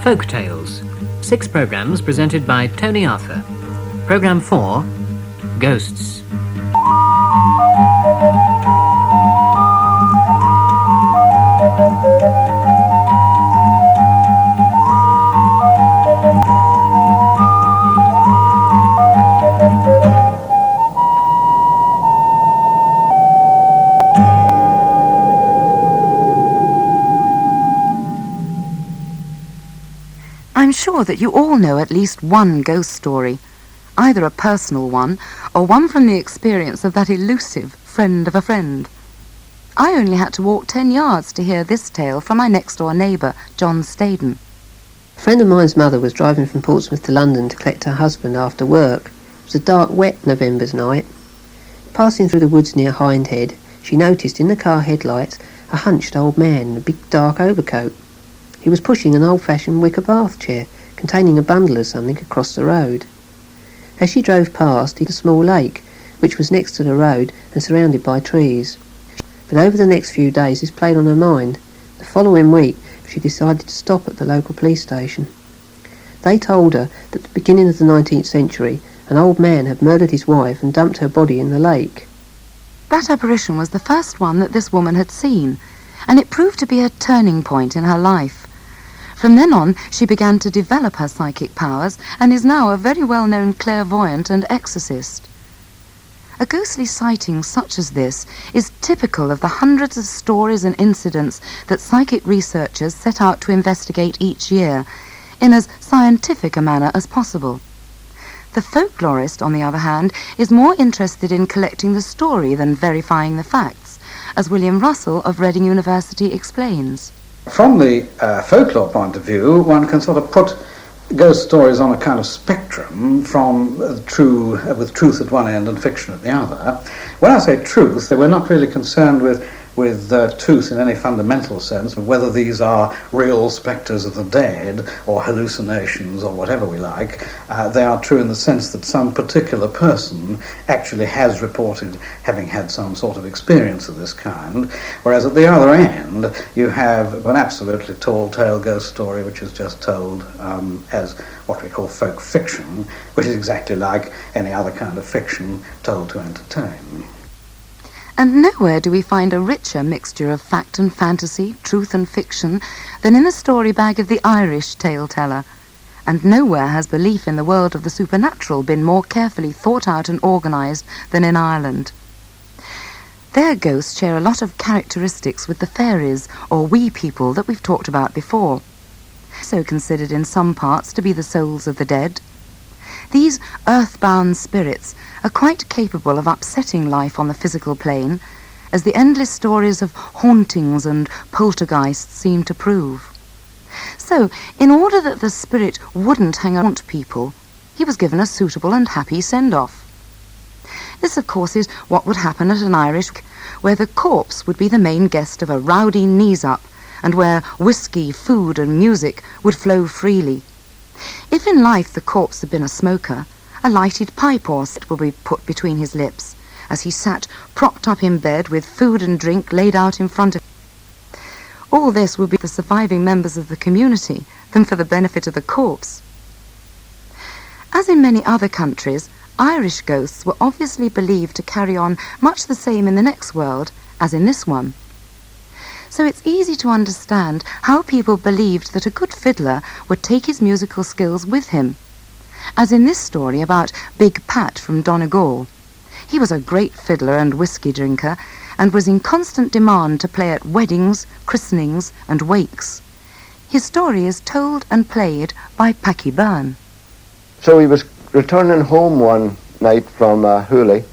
Folktales, 6 programmes presented by Tony Arthur. Programme 4, Ghosts. I'm sure that you all know at least one ghost story, either a personal one or one from the experience of that elusive friend of a friend. I only had to walk 10 yards to hear this tale from my next-door neighbour, John Staden. A friend of mine's mother was driving from Portsmouth to London to collect her husband after work. It was a dark, wet November's night. Passing through the woods near Hindhead, she noticed in the car headlights a hunched old man in a big dark overcoat. He was pushing an old-fashioned wicker bath chair containing a bundle of something across the road. As she drove past, he saw a small lake, which was next to the road and surrounded by trees. But over the next few days this played on her mind. The following week she decided to stop at the local police station. They told her that at the beginning of the 19th century an old man had murdered his wife and dumped her body in the lake. That apparition was the first one that this woman had seen, and it proved to be a turning point in her life. From then on, she began to develop her psychic powers and is now a very well-known clairvoyant and exorcist. A ghostly sighting such as this is typical of the hundreds of stories and incidents that psychic researchers set out to investigate each year in as scientific a manner as possible. The folklorist, on the other hand, is more interested in collecting the story than verifying the facts, as William Russell of Reading University explains. From the folklore point of view, one can sort of put ghost stories on a kind of spectrum from with truth at one end and fiction at the other. When I say truth, we're not really concerned with truth in any fundamental sense, of whether these are real spectres of the dead or hallucinations or whatever we like. They are true in the sense that some particular person actually has reported having had some sort of experience of this kind, whereas at the other end you have an absolutely tall tale ghost story which is just told as what we call folk fiction, which is exactly like any other kind of fiction told to entertain. And nowhere do we find a richer mixture of fact and fantasy, truth and fiction, than in the story bag of the Irish tale-teller. And nowhere has belief in the world of the supernatural been more carefully thought out and organised than in Ireland. Their ghosts share a lot of characteristics with the fairies, or wee people, that we've talked about before. So considered in some parts to be the souls of the dead. These earthbound spirits are quite capable of upsetting life on the physical plane, as the endless stories of hauntings and poltergeists seem to prove. So, in order that the spirit wouldn't haunt people, he was given a suitable and happy send-off. This, of course, is what would happen at an Irish where the corpse would be the main guest of a rowdy knees-up, and where whiskey, food and music would flow freely. If in life the corpse had been a smoker, a lighted pipe or cigarette would be put between his lips, as he sat propped up in bed with food and drink laid out in front of him. All this would be for the surviving members of the community than for the benefit of the corpse. As in many other countries, Irish ghosts were obviously believed to carry on much the same in the next world as in this one. So it's easy to understand how people believed that a good fiddler would take his musical skills with him, as in this story about Big Pat from Donegal. He was a great fiddler and whiskey drinker, and was in constant demand to play at weddings, christenings and wakes. His story is told and played by Packy Byrne. So he was returning home one night from Hooley,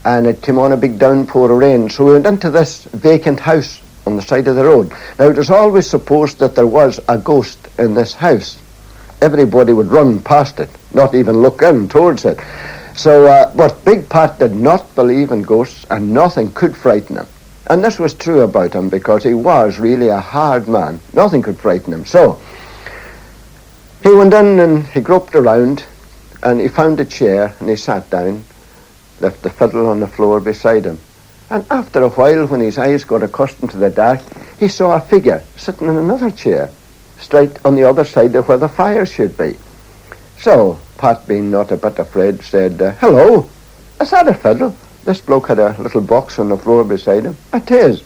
and it came on a big downpour of rain, so we went into this vacant house on the side of the road. Now, it was always supposed that there was a ghost in this house. Everybody would run past it, not even look in towards it. So, but Big Pat did not believe in ghosts, and nothing could frighten him. And this was true about him, because he was really a hard man. Nothing could frighten him. So, he went in and he groped around, and he found a chair, and he sat down, left the fiddle on the floor beside him. And after a while, when his eyes got accustomed to the dark, he saw a figure sitting in another chair, straight on the other side of where the fire should be. So, Pat, being not a bit afraid, said, hello, is that a fiddle? This bloke had a little box on the floor beside him. It is.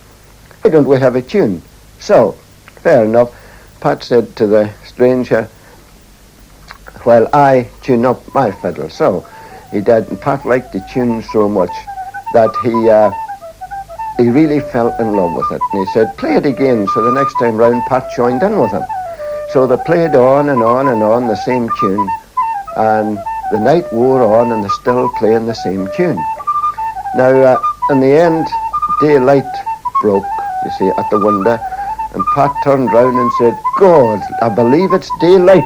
Why don't we have a tune? So, fair enough, Pat said to the stranger, well, I tune up my fiddle. So he did, and Pat liked the tune so much that he really fell in love with it. And he said, play it again. So the next time round, Pat joined in with him. So they played on and on and on the same tune, and the night wore on and they're still playing the same tune. Now, in the end, daylight broke, you see, at the window, and Pat turned round and said, God, I believe it's daylight.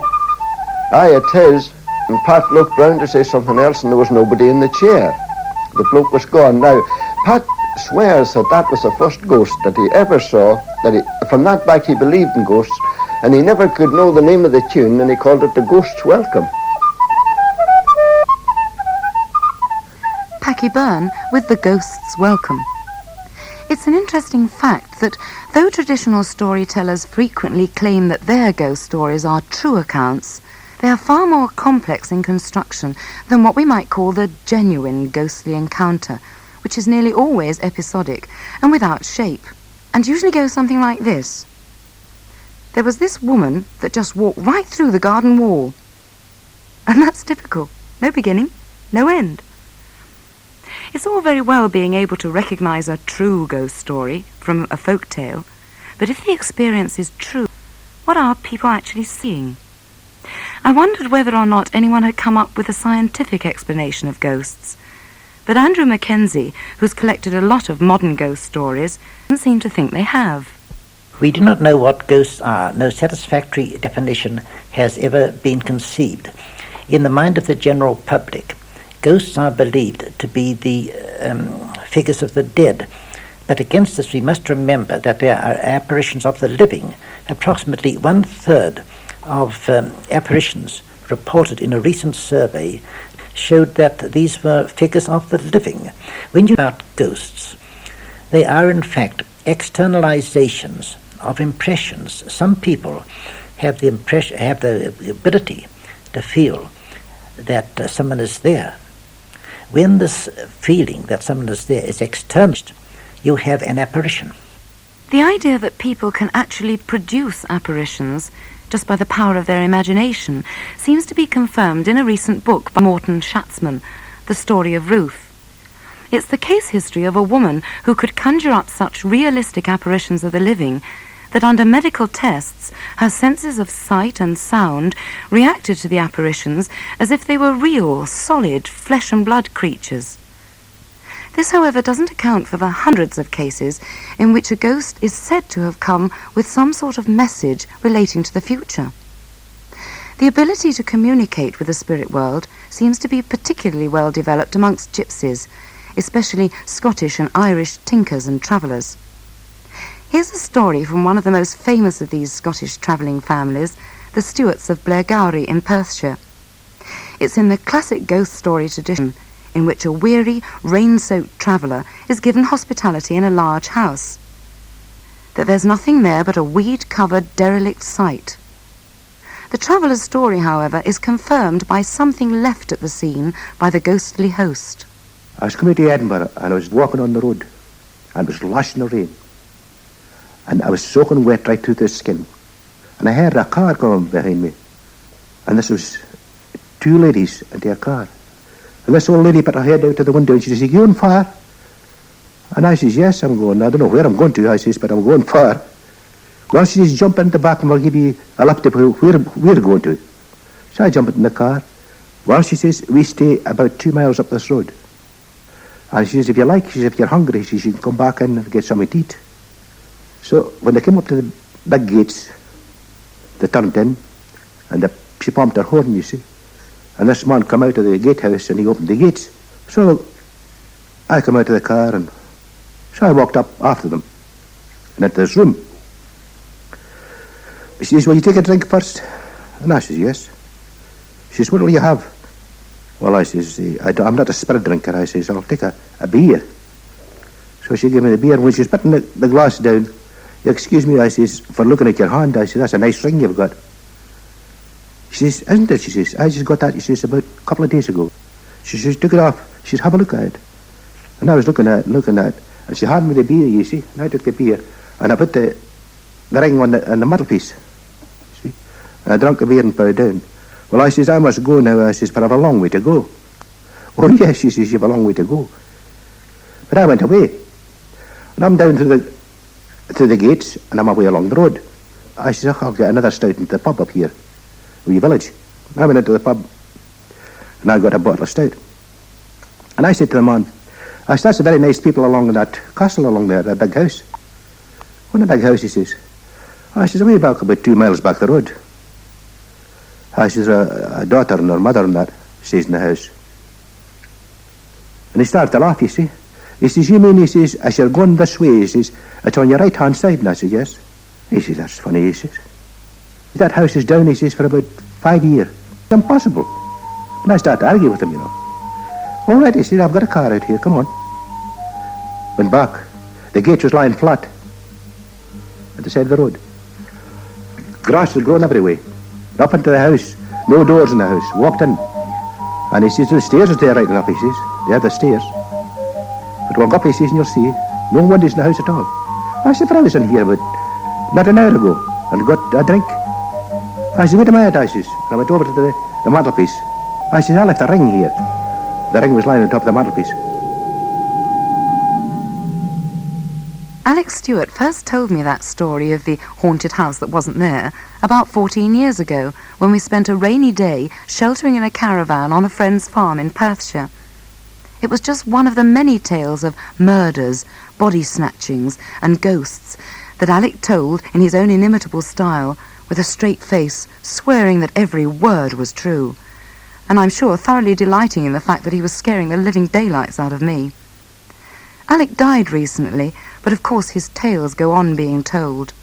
Aye, it is. And Pat looked round to say something else, and there was nobody in the chair. The bloke was gone. Now, Pat swears that that was the first ghost that he ever saw, from that back he believed in ghosts, and he never could know the name of the tune, and he called it the Ghost's Welcome. Packy Byrne with the Ghost's Welcome. It's an interesting fact that though traditional storytellers frequently claim that their ghost stories are true accounts, they are far more complex in construction than what we might call the genuine ghostly encounter, which is nearly always episodic and without shape, and usually goes something like this. There was this woman that just walked right through the garden wall. And that's typical. No beginning, no end. It's all very well being able to recognise a true ghost story from a folk tale, but if the experience is true, what are people actually seeing? I wondered whether or not anyone had come up with a scientific explanation of ghosts, but Andrew Mackenzie, who's collected a lot of modern ghost stories, doesn't seem to think they have. We do not know what ghosts are. No satisfactory definition has ever been conceived. In the mind of the general public, ghosts are believed to be the figures of the dead. But against this, we must remember that there are apparitions of the living. Approximately 1/3 of apparitions reported in a recent survey showed that these were figures of the living. When you about ghosts, they are in fact externalizations of impressions. Some people have the ability to feel that someone is there. When this feeling that someone is there is externalized, you have an apparition. The idea that people can actually produce apparitions just by the power of their imagination seems to be confirmed in a recent book by Morton Schatzman, The Story of Ruth. It's the case history of a woman who could conjure up such realistic apparitions of the living that under medical tests, her senses of sight and sound reacted to the apparitions as if they were real, solid, flesh and blood creatures. This, however, doesn't account for the hundreds of cases in which a ghost is said to have come with some sort of message relating to the future. The ability to communicate with the spirit world seems to be particularly well developed amongst gypsies, especially Scottish and Irish tinkers and travellers. Here's a story from one of the most famous of these Scottish travelling families, the Stewarts of Blairgowrie in Perthshire. It's in the classic ghost story tradition, in which a weary, rain-soaked traveller is given hospitality in a large house. That there's nothing there but a weed-covered derelict site. The traveller's story, however, is confirmed by something left at the scene by the ghostly host. I was coming to Edinburgh and I was walking on the road and it was lashing the rain. And I was soaking wet right through the skin. And I heard a car coming behind me. And this was 2 ladies in their car. And this old lady put her head out of the window and she says, "Are you going far?" And I says, "Yes, I'm going. I don't know where I'm going to," I says, "but I'm going far." Well, she says, "Jump in the back and we'll give you a lift to where we're going to." So I jump in the car. Well, she says, "We stay about 2 miles up this road." And she says, "If you like," she says, "if you're hungry," she says, "you can come back in and get something to eat." So when they came up to the big gates, they turned in and she pumped her horn, you see. And this man come out of the gatehouse and he opened the gates. So I come out of the car and so I walked up after them and into this room. She says, "Will you take a drink first?" And I says, "Yes." She says, "What will you have?" Well, I says, I'm not a spirit drinker." I says, "I'll take a beer." So she gave me the beer, and when she was putting the glass down, Excuse me, I says, for looking at your hand. I says, that's a nice ring you've got. She says, isn't it? She says, I just got that, she says, about a couple of days ago. She says, took it off. She says, have a look at it. And I was looking at it, and she handed me the beer, you see, and I took the beer, and I put the ring on the mantelpiece, see, and I drank the beer and put it down. Well, I says, I must go now, I says, but I've a long way to go. Oh, yes, she says, you've a long way to go. But I went away, and I'm down to the gates, and I'm away along the road. I says, I'll get another stout into the pub up here, wee village. I went into the pub, and I got a bottle of stout. And I said to the man, I said, that's a very nice people along in that castle along there, that big house. What a big house, he says. I says, way back about 2 miles back the road. I says, a daughter and her mother and that stays in the house. And he started to laugh, you see. He says, you mean, he says, as you're going this way, he says, it's on your right-hand side. And I said, yes. He says, that's funny, he says. That house is down, he says, for about 5 years. It's impossible. And I started to argue with him, you know. All right, he said, I've got a car out here, come on. Went back. The gate was lying flat at the side of the road. Grass was growing everywhere. Up into the house. No doors in the house. Walked in. And he says, the stairs is there right enough, he says. There, the stairs. But walk up, he says, and you'll see, no one is in the house at all. I said, but I was in here about not an hour ago and got a drink. I said, wait a minute, I says. And I went over to the mantelpiece. I said, I left a ring here. The ring was lying on top of the mantelpiece. Alex Stewart first told me that story of the haunted house that wasn't there about 14 years ago, when we spent a rainy day sheltering in a caravan on a friend's farm in Perthshire. It was just one of the many tales of murders, body snatchings and ghosts that Alec told in his own inimitable style, with a straight face, swearing that every word was true, and I'm sure thoroughly delighting in the fact that he was scaring the living daylights out of me. Alec died recently, but of course his tales go on being told.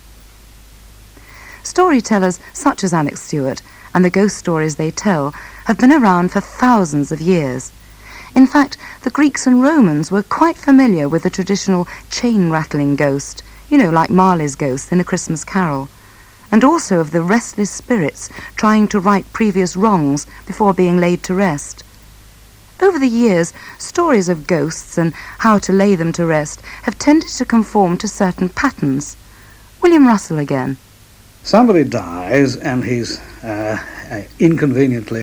Storytellers such as Alex Stewart and the ghost stories they tell have been around for thousands of years. In fact, the Greeks and Romans were quite familiar with the traditional chain-rattling ghost, you know, like Marley's ghost in A Christmas Carol, and also of the restless spirits trying to right previous wrongs before being laid to rest. Over the years, stories of ghosts and how to lay them to rest have tended to conform to certain patterns. William Russell again. Somebody dies and he's inconveniently